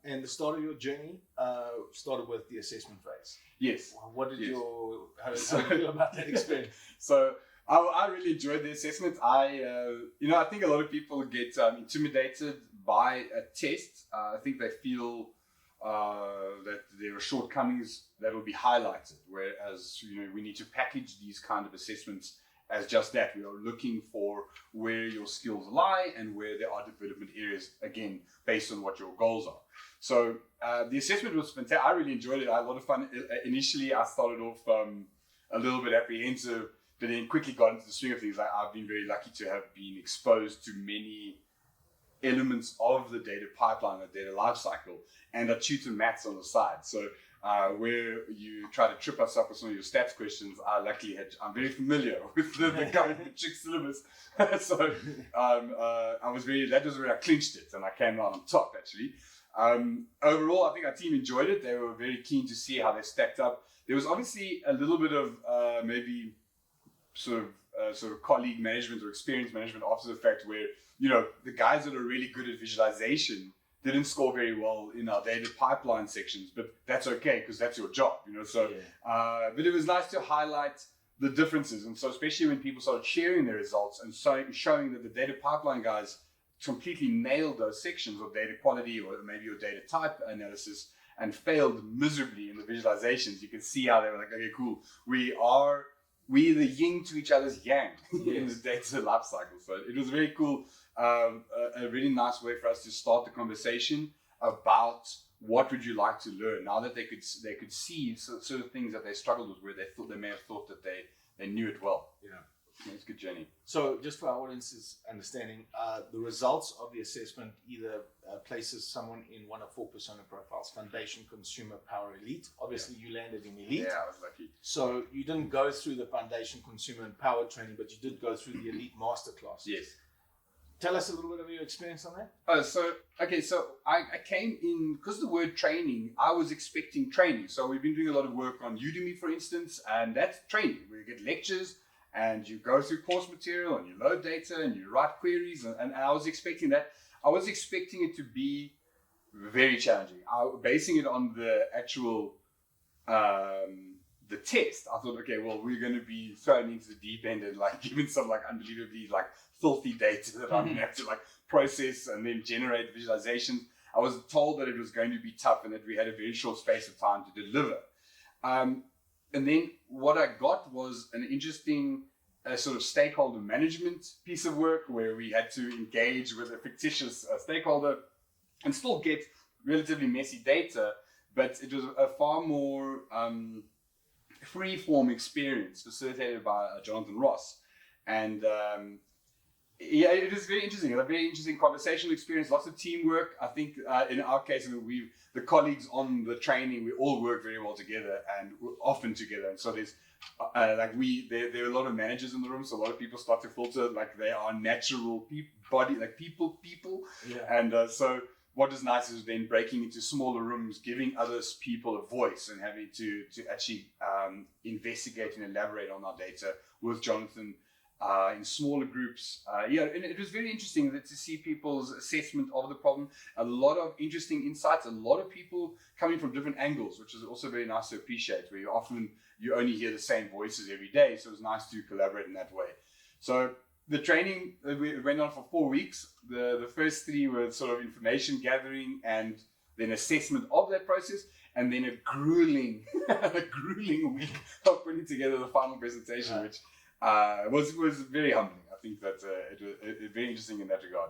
And the start of your journey started with the assessment phase. Yes. What did Yes. how did you feel about that experience? So I really enjoyed the assessment. I think a lot of people get intimidated by a test. I think they feel that there are shortcomings that will be highlighted, whereas we need to package these kind of assessments as just that. We are looking for where your skills lie and where there are development areas, again, based on what your goals are. So the assessment was fantastic. I really enjoyed it. I had a lot of fun. Initially, I started off a little bit apprehensive, but then quickly got into the swing of things. I've been very lucky to have been exposed to many elements of the data pipeline, the data lifecycle, and I tutor maths on the side. So where you try to trip us up with some of your stats questions, I'm very familiar with the current matric syllabus. So that was where I clinched it and I came out on top actually. Overall, I think our team enjoyed it. They were very keen to see how they stacked up. There was obviously a little bit of maybe sort of colleague management or experience management after the fact, where the guys that are really good at visualization didn't score very well in our data pipeline sections, but that's okay because that's your job, but it was nice to highlight the differences. And so especially when people started sharing their results and showing that the data pipeline guys completely nailed those sections of data quality or maybe your data type analysis and failed miserably in the visualizations, you can see how they were like, okay, cool, we're the yin to each other's yang in the data lifecycle. So it was very cool, a really nice way for us to start the conversation about what would you like to learn. Now that they could see certain things that they struggled with, where they may have thought that they knew it well. It's a good journey. So just for our audience's understanding, the results of the assessment either places someone in one of 4 persona profiles: foundation, consumer, power, elite. Obviously, you landed in elite. Yeah, I was lucky. So you didn't go through the foundation, consumer, and power training, but you did go through the elite masterclass. Yes. Tell us a little bit of your experience on that. So I came in, because the word training, I was expecting training. So we've been doing a lot of work on Udemy, for instance, and that's training. We get lectures, and you go through course material and you load data and you write queries, and I was expecting that. I was expecting it to be very challenging. Basing it on the actual the test, I thought, okay, well, we're going to be thrown into the deep end and given some unbelievably filthy data that I'm going to have to process and then generate visualizations. I was told that it was going to be tough and that we had a very short space of time to deliver. And then what I got was an interesting sort of stakeholder management piece of work, where we had to engage with a fictitious stakeholder and still get relatively messy data, but it was a far more free-form experience facilitated by Jonathan Ross. And it was very interesting. A very interesting conversational experience, lots of teamwork. I think in our case, the colleagues on the training, we all work very well together and we're often together. And so there's there are a lot of managers in the room, so a lot of people start to filter they are natural people. Yeah. And so what is nice is then breaking into smaller rooms, giving others people a voice and having to actually investigate and elaborate on our data with Jonathan in smaller groups. And it was very interesting to see people's assessment of the problem. A lot of interesting insights, a lot of people coming from different angles, which is also very nice to appreciate, where you only hear the same voices every day. So it was nice to collaborate in that way. So the training went on for 4 weeks. The first 3 were sort of information gathering and then assessment of that process, and then a grueling week of putting together the final presentation, which was very humbling. I think that it was very interesting in that regard.